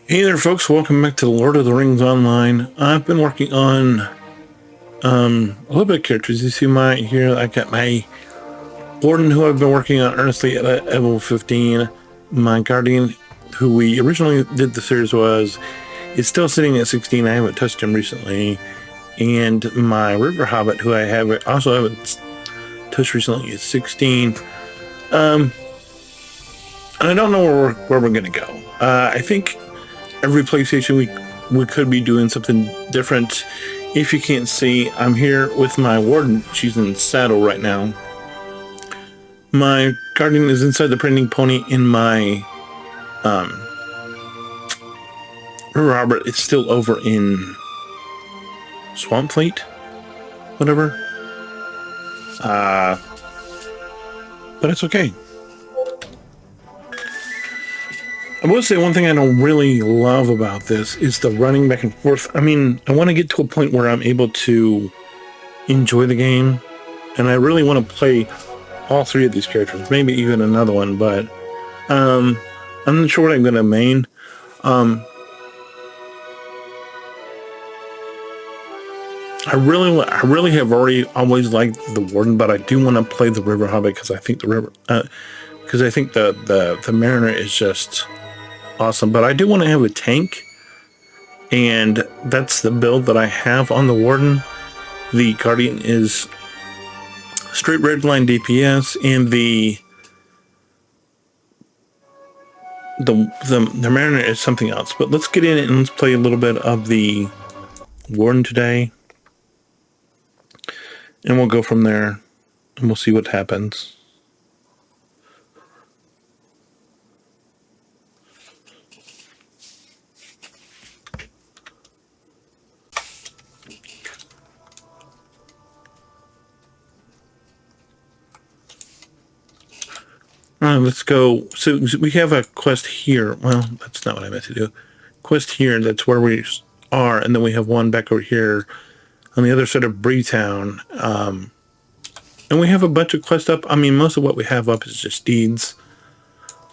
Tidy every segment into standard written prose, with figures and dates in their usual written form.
Hey there, folks. Welcome back to the Lord of the Rings Online. I've been working on a little bit of characters. You see my here. I got my Warden, who I've been working on earnestly at level 15. My Guardian, who we originally did the series is still sitting at 16. I haven't touched him recently. And my River Hobbit, who I haven't touched recently, is 16. And I don't know where we're going to go. I think every PlayStation we could be doing something different. If you can't see, I'm here with my Warden. She's in saddle right now. My Guardian is inside the printing pony, in my Robert is still over in Swamp Fleet, whatever. But it's okay. I will say one thing I don't really love about this is the running back and forth. I mean, I want to get to a point where I'm able to enjoy the game, and I really want to play all three of these characters, maybe even another one, but I'm not sure what I'm going to main. I really have always liked the Warden, but I do want to play the River Hobbit because I think the Mariner is just awesome. But I do want to have a tank, and that's the build that I have on the Warden. The Guardian is straight red line DPS, and the Mariner is something else. But let's get in and let's play a little bit of the Warden today, and we'll go from there, and we'll see what happens. All right, let's go. So we have a quest here. Well, that's not what I meant to do. Quest here, that's where we are, and then we have one back over here on the other side of Bree Town. And we have a bunch of quests up. I mean, most of what we have up is just deeds,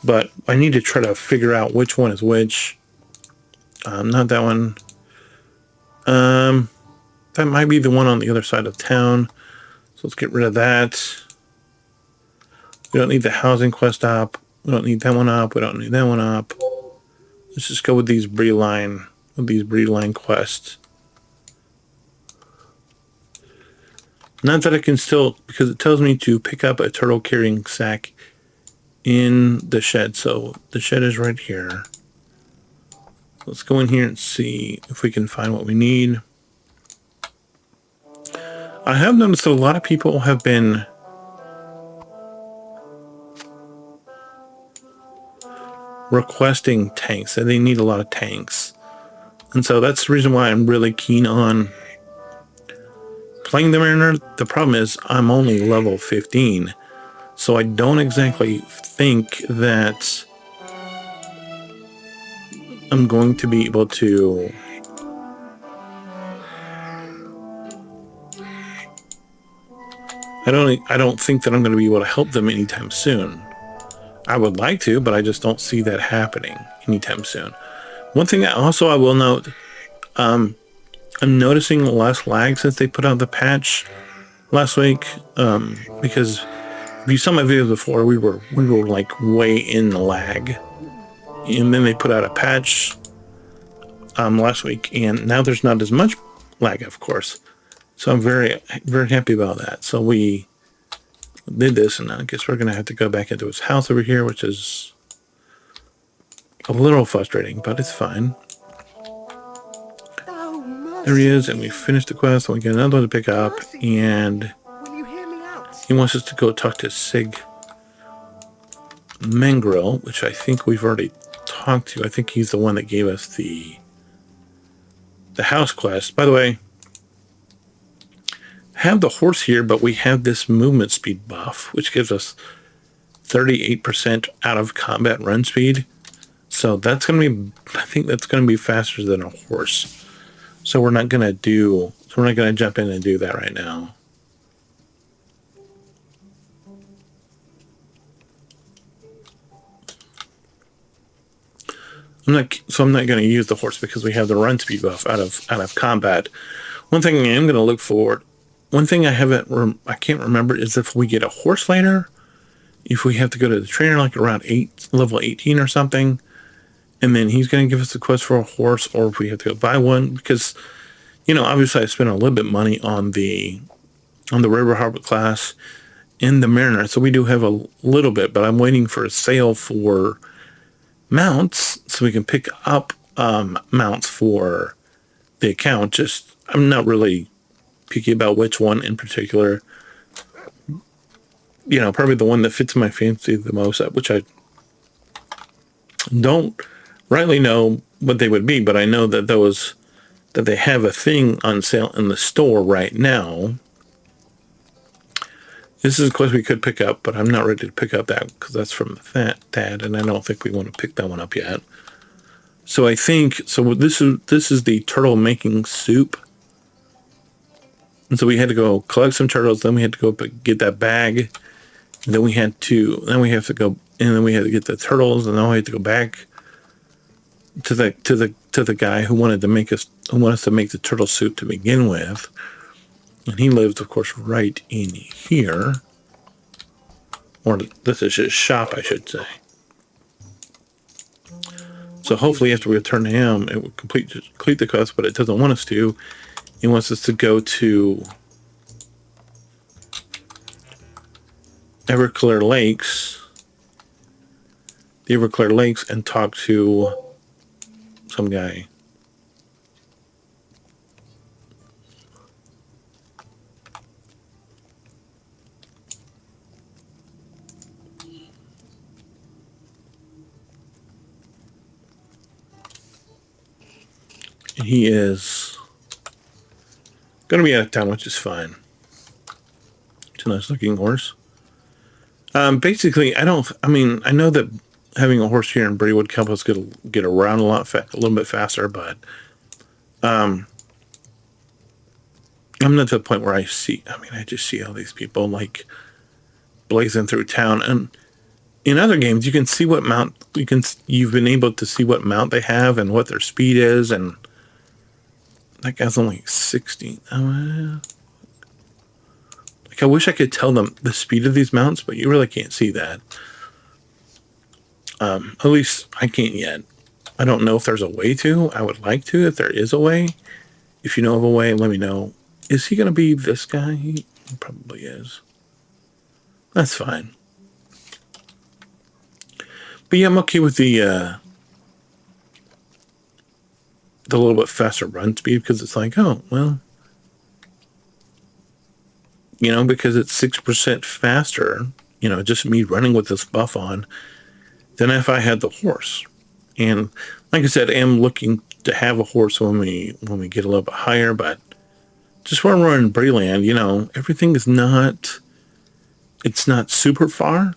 but I need to try to figure out which one is which. Not that one. That might be the one on the other side of town. So let's get rid of that. We don't need the housing quest up. We don't need that one up. We don't need that one up. Let's just go with these Bree line quests. Not that I can still, because it tells me to pick up a turtle carrying sack in the shed. So the shed is right here. Let's go in here and see if we can find what we need. I have noticed that a lot of people have been requesting tanks, and they need a lot of tanks. And so that's the reason why I'm really keen on playing the Mariner. The problem is I'm only level 15, so I don't exactly think that I'm going to be able to I don't think that I'm going to be able to help them anytime soon. I would like to, but I just don't see that happening anytime soon. One thing I will note, I'm noticing less lag since they put out the patch last week, because if you saw my videos before, we were like way in the lag, and then they put out a patch last week, and now there's not as much lag, of course. So I'm very, very happy about that. So we did this, and I guess we're going to have to go back into his house over here, which is a little frustrating, but it's fine. There he is, and we finished the quest, and we get another one to pick up, and he wants us to go talk to Sig Mengrel, which I think we've already talked to. I think he's the one that gave us the house quest. By the way, have the horse here, but we have this movement speed buff, which gives us 38% out of combat run speed. So that's going to be, I think that's going to be faster than a horse. So we're not going to jump in and do that right now. I'm not going to use the horse because we have the run speed buff out of combat. One thing I am going to look for, one thing I can't remember is if we get a horse later, if we have to go to the trainer like around level 18 or something, and then he's going to give us the quest for a horse, or if we have to go buy one, because, obviously I spent a little bit of money on the River Harbor class and the Mariner, so we do have a little bit, but I'm waiting for a sale for mounts so we can pick up mounts for the account. Just, I'm not really picky about which one in particular. Probably the one that fits my fancy the most, which I don't rightly know what they would be, but I know that they have a thing on sale in the store right now. This is a quest we could pick up, but I'm not ready to pick up that because that's from Thad, and I don't think we want to pick that one up yet. So I think, this is the turtle making soup. And so we had to go collect some turtles, then we had to go get that bag, and then we had to get the turtles, and then we had to go back to the guy who wanted us to make the turtle soup to begin with. And he lives, of course, right in here. Or this is his shop, I should say. So hopefully after we return to him, it will complete the quest, but it doesn't want us to. It wants us to go to Everclear Lakes. The Everclear Lakes, and talk to some guy. And he is going to be out of town, which is fine. It's a nice looking horse. Basically, I know that having a horse here in Bree would help us get around a little bit faster, but I'm not to the point where I just see all these people like blazing through town. And in other games, you can see what mount you've been able to see what mount they have and what their speed is, and that guy's only 16. I wish I could tell them the speed of these mounts, but you really can't see that. At least I can't yet. I don't know if there's a way to. I would like to, if there is a way. If you know of a way, let me know. Is he going to be this guy? He probably is. That's fine. But yeah, I'm okay with the little bit faster run speed, because it's like, oh, well, because it's 6% faster, just me running with this buff on, than if I had the horse. And like I said, I am looking to have a horse when we get a little bit higher, but just when we're in Breeland, everything is it's not super far.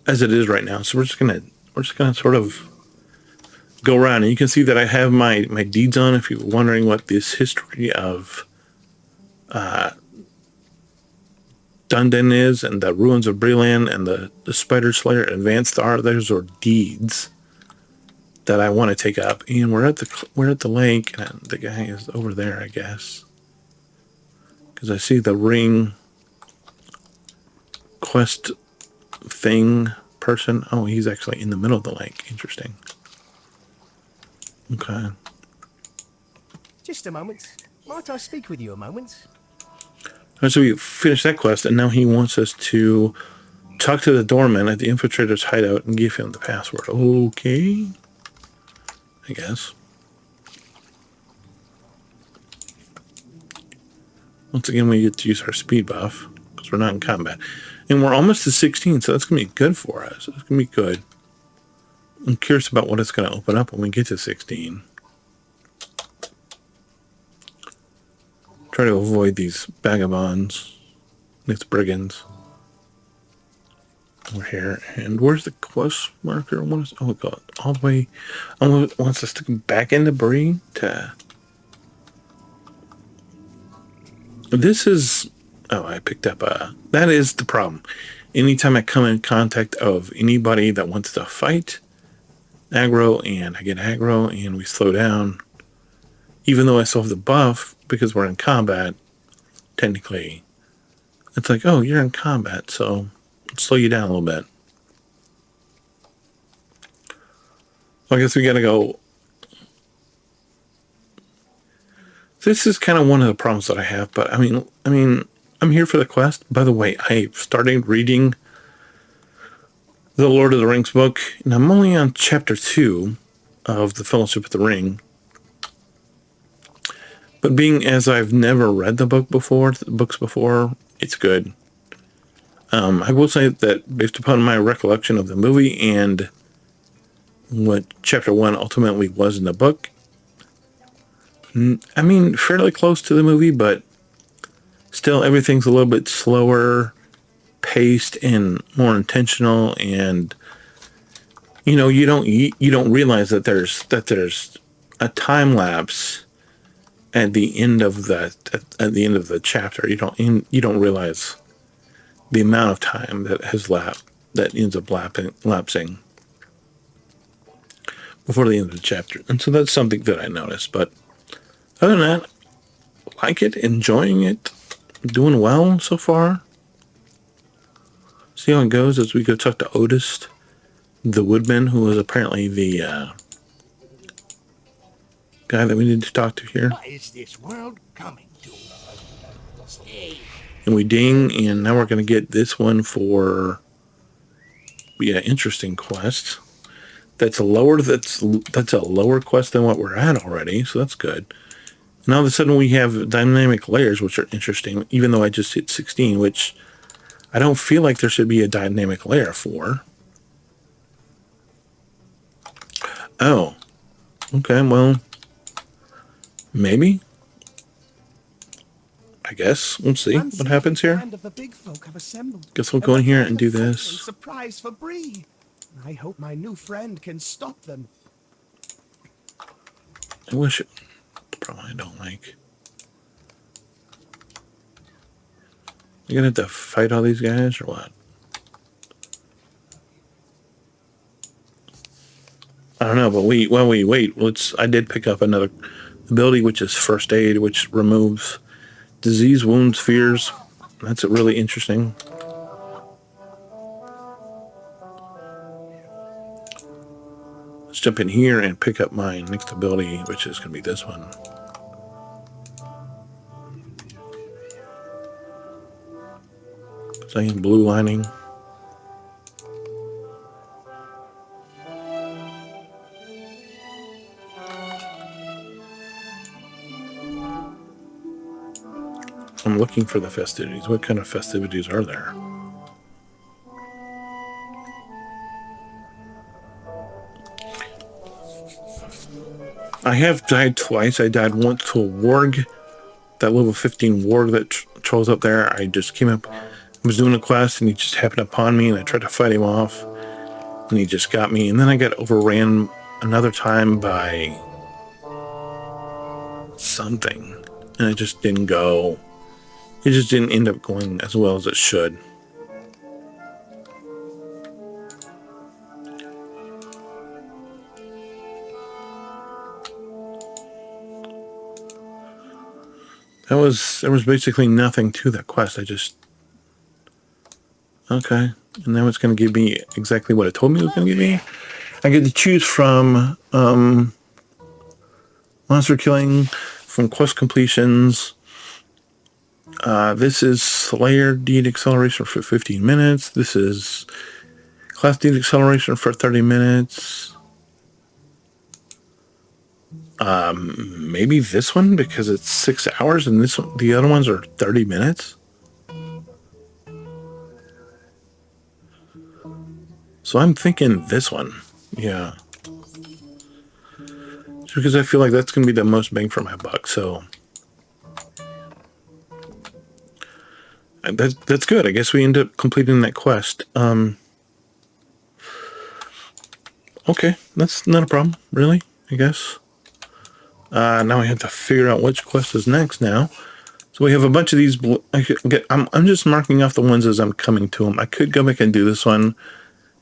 As it is right now. So we're just gonna sort of go around, and you can see that I have my deeds on. If you're wondering what this history of Dundon is, and the ruins of Breeland, and the Spider Slayer Advanced are, those are deeds that I want to take up. And we're at the lake, and the guy is over there, I guess, because I see the ring quest thing person. Oh, he's actually in the middle of the lake. Interesting. Okay. Just a moment. Might I speak with you a moment? So we finished that quest, and now he wants us to talk to the doorman at the infiltrator's hideout and give him the password. Okay. I guess. Once again, we get to use our speed buff because we're not in combat. And we're almost to 16, so that's going to be good for us. It's going to be good. I'm curious about what it's going to open up when we get to 16. Try to avoid these vagabonds, these brigands. We're here. And where's the quest marker? Oh, God. All the way. Wants us to come back into Bree to... This is... Oh, I picked up that is the problem. anytime I come in contact of anybody that wants to fight aggro, and I get aggro and we slow down, even though I still have the buff because we're in combat, technically, it's like, oh, you're in combat, so let's slow you down a little bit. So I guess we gotta go. This is kind of one of the problems that I have, but I mean, I'm here for the quest. By the way, I started reading the Lord of the Rings book, and I'm only on chapter 2 of the Fellowship of the Ring. But being as I've never read the books before, it's good. I will say that based upon my recollection of the movie and what chapter 1 ultimately was in the book, I mean, fairly close to the movie, but still everything's a little bit slower paced and more intentional, and you don't realize that there's a time lapse at the end of the chapter. You don't realize the amount of time that ends up lapsing before the end of the chapter, and so that's something that I noticed. But other than that, like it, enjoying it, doing well so far. See how it goes as we go talk to Otis, the woodman, who was apparently the guy that we need to talk to here. What is this world coming to? Stay. And we ding, and now we're going to get this one for interesting quest. That's a lower quest than what we're at already, so that's good. And all of a sudden we have dynamic layers, which are interesting, even though I just hit 16, which I don't feel like there should be a dynamic layer for. Oh. Okay, well, maybe. I guess. We'll see what happens here. Guess we'll go in here and do this. Surprise for Bree. I hope my new friend can stop them. I wish it... Probably I don't like. You gonna have to fight all these guys or what? I don't know, but wait. I did pick up another ability, which is First Aid, which removes disease, wounds, fears. That's really interesting. Let's jump in here and pick up my next ability, which is going to be this one. Saying blue lining. I'm looking for the festivities. What kind of festivities are there? I have died twice. I died once to a warg, that level 15 warg that trolls up there. I just came up, was doing a quest, and he just happened upon me, and I tried to fight him off, and he just got me. And then I got overran another time by something, and it just didn't go. It just didn't end up going as well as it should. There was basically nothing to that quest. Okay. And now it's going to give me exactly what it told me it was going to give me. I get to choose from monster killing, from quest completions. This is Slayer deed acceleration for 15 minutes. This is class deed acceleration for 30 minutes. Maybe this one, because it's 6 hours, and the other ones are 30 minutes. So I'm thinking this one. Yeah. Just because I feel like that's going to be the most bang for my buck, so... That's good. I guess we end up completing that quest. Okay, that's not a problem, really, I guess. Now I have to figure out which quest is next now. So we have a bunch of these. I'm just marking off the ones as I'm coming to them. I could go back and do this one,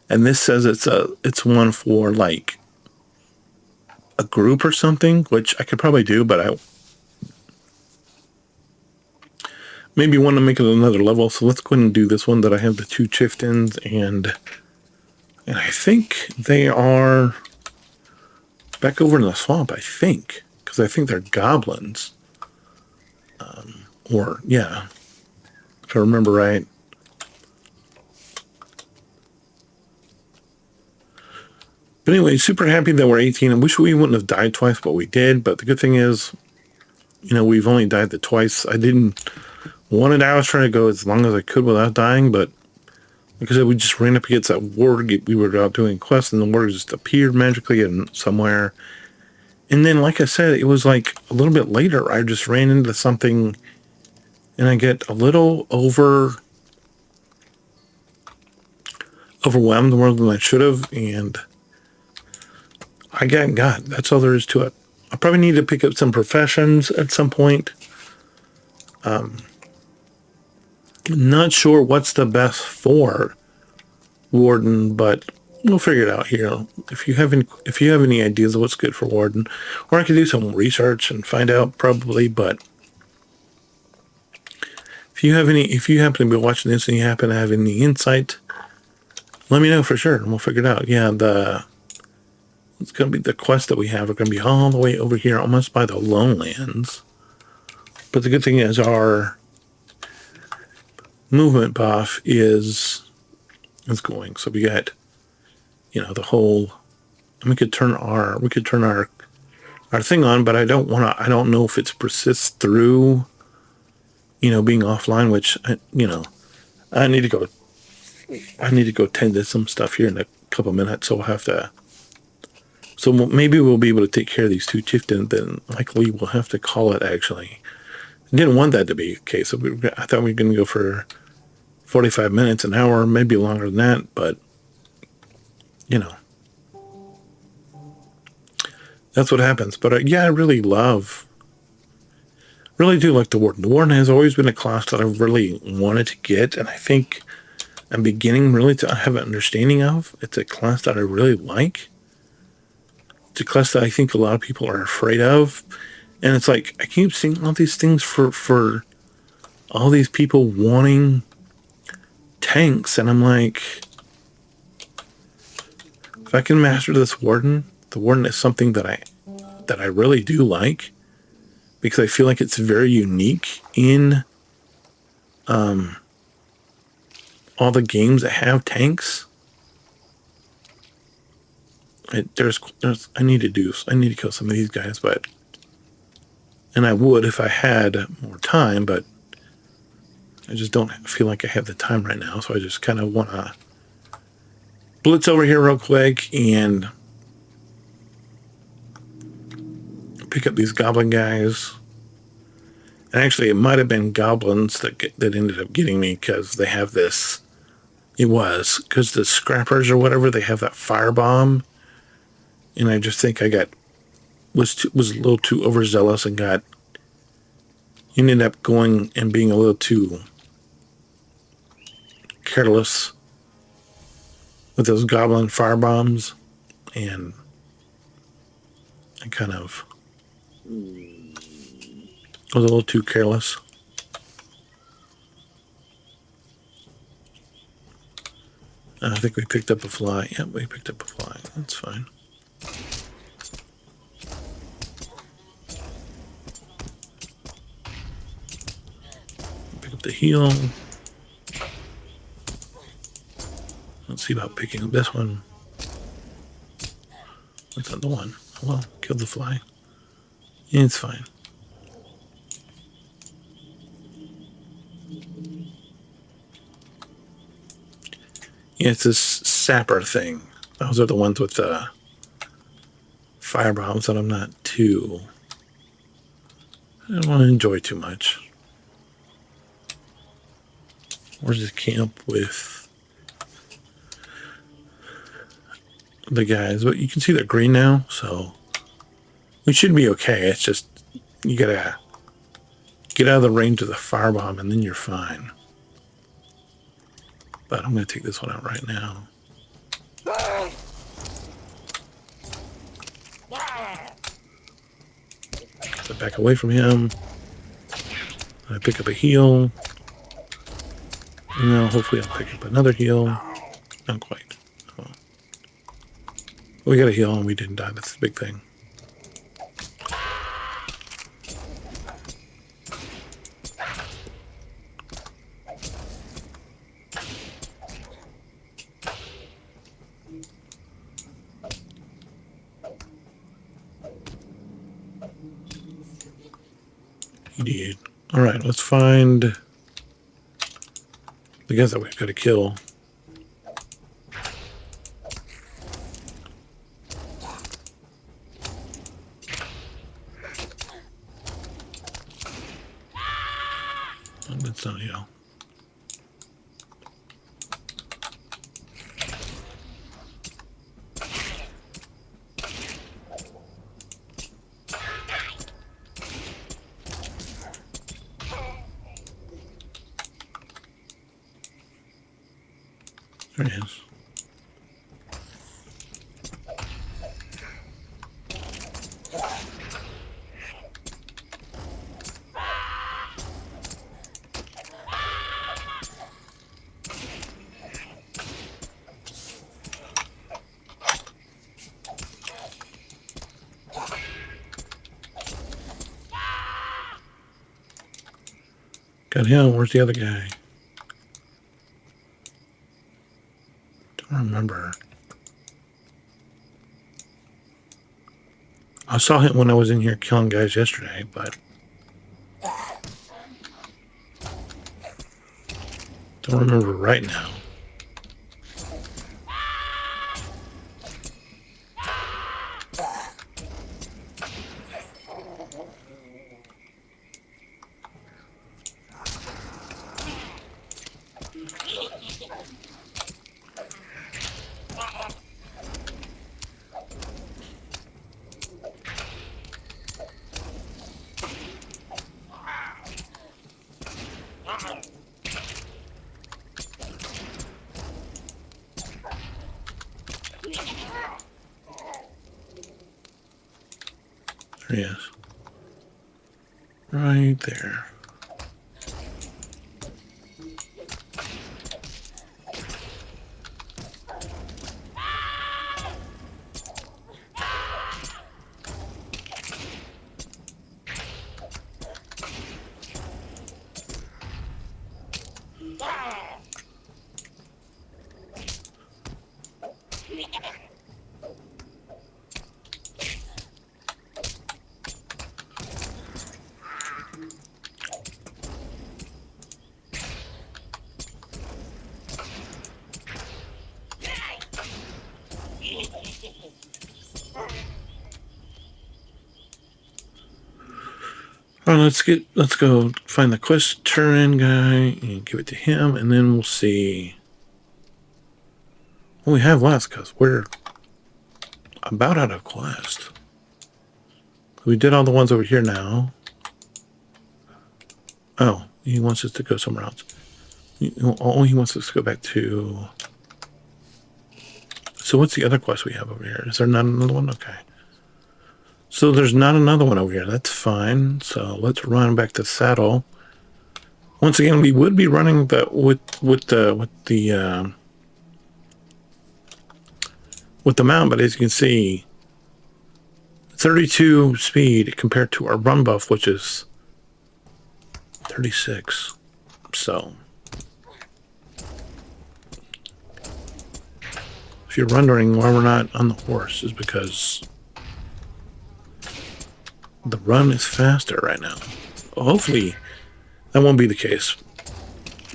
and this says it's one for like a group or something, which I could probably do, but I maybe want to make it another level. So let's go ahead and do this one that I have the 2 chieftains, and I think they are back over in the swamp. I think because I think they're goblins, or yeah, if I remember right. But anyway, super happy that we're 18. I wish we wouldn't have died twice, but we did. But the good thing is, you know, we've only died the twice. I didn't want to die. I was trying to go as long as I could without dying, but like I said, we just ran up against that ward. We were out doing quests, and the ward just appeared magically in somewhere. And then, like I said, it was like a little bit later, I just ran into something, and I get a little overwhelmed more than I should have, and I got. That's all there is to it. I probably need to pick up some professions at some point. Not sure what's the best for Warden, but we'll figure it out here. If you have any ideas of what's good for Warden, or I could do some research and find out probably. But if you happen to be watching this and you happen to have any insight, let me know for sure, and we'll figure it out. Yeah, it's going to be the quest that we have are going to be all the way over here, almost by the Lowlands. But the good thing is our movement buff is going. So we got, you know, the whole. And we could turn our thing on, but I don't know if it persists through, you know, being offline. Which I need to go tend to some stuff here in a couple minutes. So we'll have to. So maybe we'll be able to take care of these 2 chieftains. Then likely we'll have to call it. Actually, I didn't want that to be the case. So I thought we were going to go for 45 minutes, an hour, maybe longer than that. But you know, that's what happens. But yeah, I really do like the Warden. The Warden has always been a class that I've really wanted to get, and I think I'm beginning really to have an understanding of. It's a class that I really like. It's a class that I think a lot of people are afraid of. And it's like, I keep seeing all these things for all these people wanting tanks. And I'm like, if I can master this Warden, the Warden is something that I really do like. Because I feel like it's very unique in all the games that have tanks. I need to kill some of these guys, and I would if I had more time, but I just don't feel like I have the time right now. So I just kind of want to blitz over here real quick and pick up these goblin guys. And actually, it might have been goblins that ended up getting me because they have this. It was because the scrappers or whatever, they have that firebomb. And I just think I was a little too overzealous and ended up going and being a little too careless with those goblin firebombs, and I kind of was a little too careless. I think we picked up a fly. Yep, we picked up a fly. That's fine. Pick up the heal. Let's see about picking up this one. That's not the one. Oh, well, killed the fly. Yeah, it's fine. Yeah, it's this sapper thing. Those are the ones with the fire bombs that I don't want to enjoy too much. Where's the camp with the guys? But you can see they're green now, so we should be okay. It's just you gotta get out of the range of the firebomb, and then you're fine. But I'm going to take this one out right now. So back away from him. I pick up a heal. Now, hopefully I'll pick up another heal. Not quite. Oh. We got a heal and we didn't die. That's the big thing. He did. All right, let's find the guys that we've got to kill. Oh, that's not, you know. There he is. Got him. Where's the other guy? Don't remember. I saw him when I was in here killing guys yesterday, but don't remember right now. There he is. Right there. All right, let's go find the quest turn guy and give it to him, and then we'll see what we have left, because we're about out of quest. We did all the ones over here now. Oh, he wants us to go somewhere else. Oh, he wants us to go back to... So what's the other quest we have over here? Is there not another one? Okay. So there's not another one over here. That's fine. So let's run back to Saddle. Once again, we would be running with the mount, but as you can see, 32 speed compared to our run buff, which is 36. So if you're wondering why we're not on the horse, is because the run is faster right now. Hopefully that won't be the case.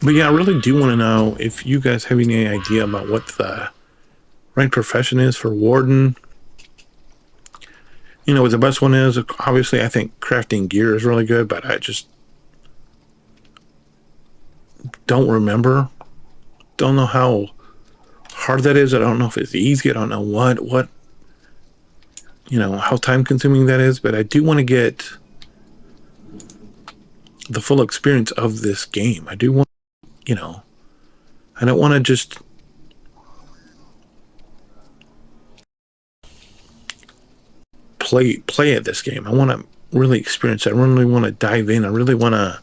But yeah, I really do want to know if you guys have any idea about what the right profession is for Warden. You know what the best one is? Obviously, I think crafting gear is really good, but I just don't remember. Don't know how hard that is. I don't know if it's easy. I don't know what you know, how time consuming that is, but I do want to get the full experience of this game. I do want, you know, I don't want to just play at this game. I want to really experience it. I really want to dive in. I really want to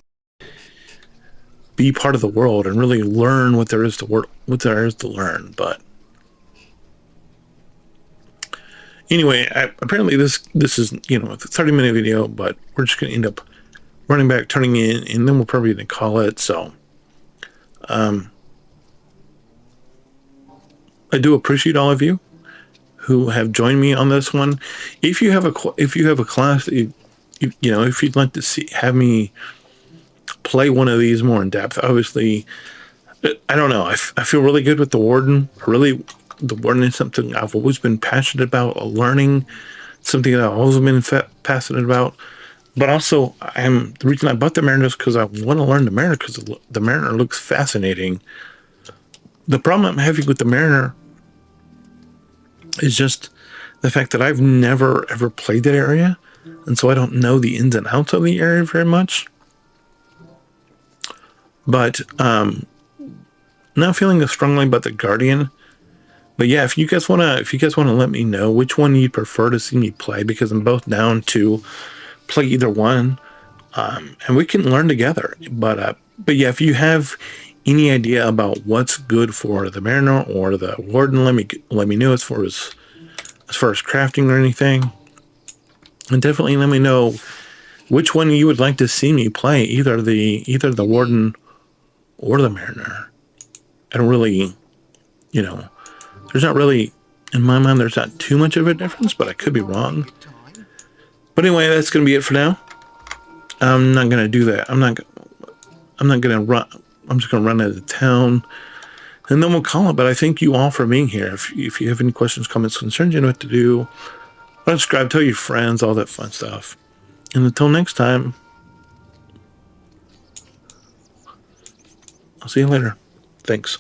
be part of the world and really learn what there is to learn. But anyway, apparently this is, you know, a 30-minute video, but we're just going to end up running back, turning in, and then we're probably going to call it. So I do appreciate all of you who have joined me on this one. If you have a class that you know, if you'd like to have me play one of these more in depth, obviously, I don't know. I feel really good with the Warden. The Warden is something I've always been passionate about, learning, something that I've always been passionate about. But also, the reason I bought the Mariner is because I want to learn the Mariner, because the Mariner looks fascinating. The problem I'm having with the Mariner is just the fact that I've never ever played that area, and so I don't know the ins and outs of the area very much. But not feeling as strongly about the Guardian. But yeah, if you guys wanna let me know which one you'd prefer to see me play, because I'm both down to play either one, and we can learn together. But yeah, if you have any idea about what's good for the Mariner or the Warden, let me know as far as crafting or anything, and definitely let me know which one you would like to see me play, either the Warden or the Mariner. I don't really, you know, there's not really, in my mind, there's not too much of a difference, but I could be wrong. But anyway, that's going to be it for now. I'm not going to do that. I'm not going to run. I'm just going to run out of town, and then we'll call it. But I thank you all for being here. If you have any questions, comments, concerns, you know what to do. Subscribe, tell your friends, all that fun stuff. And until next time, I'll see you later. Thanks.